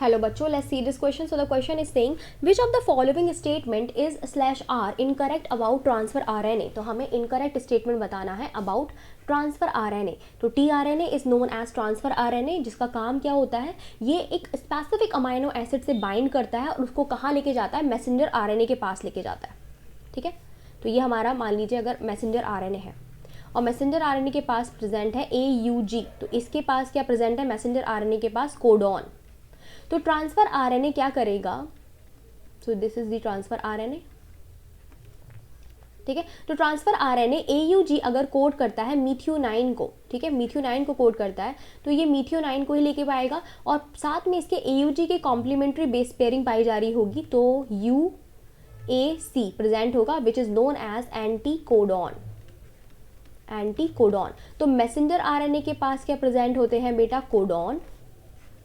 Hello बच्चों, let's see this question. So the question is saying which of the following statement is /r incorrect about transfer RNA. तो हमें incorrect statement बताना है about transfer RNA. तो tRNA is known as transfer RNA, जिसका काम क्या होता है, ये एक स्पेसिफिक अमाइनो एसिड से बाइंड करता है और उसको कहाँ लेके जाता है, मैसेंजर RNA के पास लेके जाता है. ठीक है, तो ये हमारा मान लीजिए अगर मैसेंजर RNA है और मैसेंजर RNA के पास प्रेजेंट है AUG, तो इसके पास क्या प्रेजेंट है, मैसेंजर RNA के पास कोडॉन. तो ट्रांसफर RNA क्या करेगा, so this is the transfer RNA. ठीक है, तो ट्रांसफर RNA AUG अगर कोड करता है मीथियोनाइन को, ठीक है, मीथियोनाइन को कोड करता है, तो ये मीथियोनाइन को ही लेके पाएगा और साथ में इसके AUG के कॉम्प्लीमेंट्री बेस पेयरिंग पाई जा रही होगी, तो UAC प्रेजेंट होगा which is known as anti codon. तो मैसेंजर RNA के पास क्या प्रेजेंट होते हैं बेटा, कोडॉन.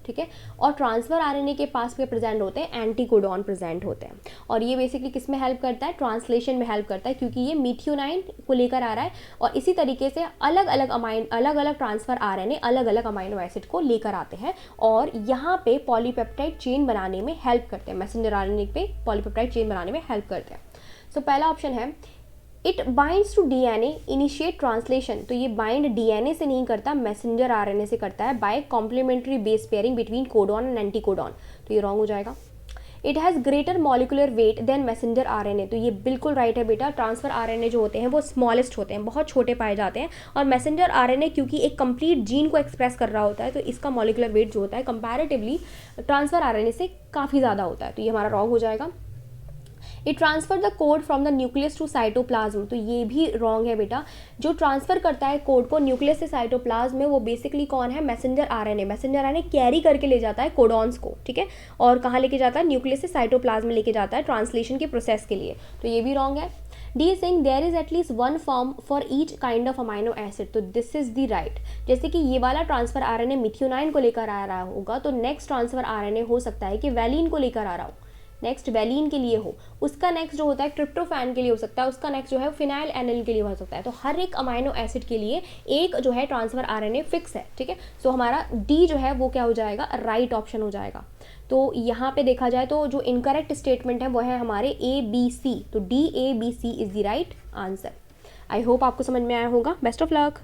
ठीक है, और ट्रांसफर RNA के पास भी प्रेजेंट होते हैं एंटी कोडॉन प्रेजेंट होते हैं. और ये बेसिकली किस में हेल्प करता है, ट्रांसलेशन में हेल्प करता है, क्योंकि ये मीथियोनाइन को लेकर आ रहा है और इसी तरीके से अलग अलग ट्रांसफर RNA अलग अलग अमाइनो एसिड को लेकर आते हैं और यहाँ पे पॉलीपेप्टाइड चेन बनाने में हेल्प करते हैं, मैसेंजर RNA पे पॉलीपेप्टाइड चेन बनाने में हेल्प करते हैं. सो पहला ऑप्शन है it binds to DNA initiate translation. तो ये बाइंड DNA से नहीं करता, मैसेंजर RNA से करता है by complementary base pairing between codon and anti codon. तो ये रॉन्ग हो जाएगा. It has greater molecular weight than messenger RNA. तो ये बिल्कुल राइट है बेटा. ट्रांसफर RNA जो होते हैं वो स्मॉलेस्ट होते हैं, बहुत छोटे पाए जाते हैं, और मैसेंजर RNA क्योंकि एक कंप्लीट जीन को एक्सप्रेस कर रहा होता है, तो इसका मॉलिकुलर वेट जो होता है कंपैरेटिवली ट्रांसफर RNA से काफ़ी ज़्यादा होता है. तो ये हमारा रॉन्ग हो जाएगा. It transfer the code from the nucleus to cytoplasm. तो ये भी रॉन्ग है बेटा. जो ट्रांसफर करता है कोड को न्यूक्लियस से साइटोप्लाज्म में, वो बेसिकली कौन है, messenger RNA. Messenger RNA carry करके ले जाता है कोडॉन्स को, ठीक है, और कहाँ लेके जाता है, न्यूक्लियस से साइटोप्लाज्म में लेके जाता है ट्रांसलेशन के प्रोसेस के लिए. तो ये भी रॉन्ग है. D is saying there is at least one form for each kind of amino acid. तो दिस इज द राइट. जैसे कि ये वाला ट्रांसफर RNA मिथियोनाइन को लेकर आ रहा होगा, तो नेक्स्ट ट्रांसफर RNA हो सकता है कि वैलिन को लेकर आ रहा हो, नेक्स्ट वैलिन के लिए हो, उसका नेक्स्ट जो होता है ट्रिप्टोफैन के लिए हो सकता है, उसका नेक्स्ट जो है फिनाइल एनिल के लिए हो सकता है. तो हर एक अमाइनो एसिड के लिए एक जो है ट्रांसफर RNA फिक्स है. ठीक है, सो हमारा डी जो है वो क्या हो जाएगा, राइट ऑप्शन हो जाएगा. तो यहाँ पे देखा जाए तो जो इनकरेक्ट स्टेटमेंट है वो है हमारे ABC. तो DABC is the right answer. I hope आपको समझ में आया होगा. Best of luck.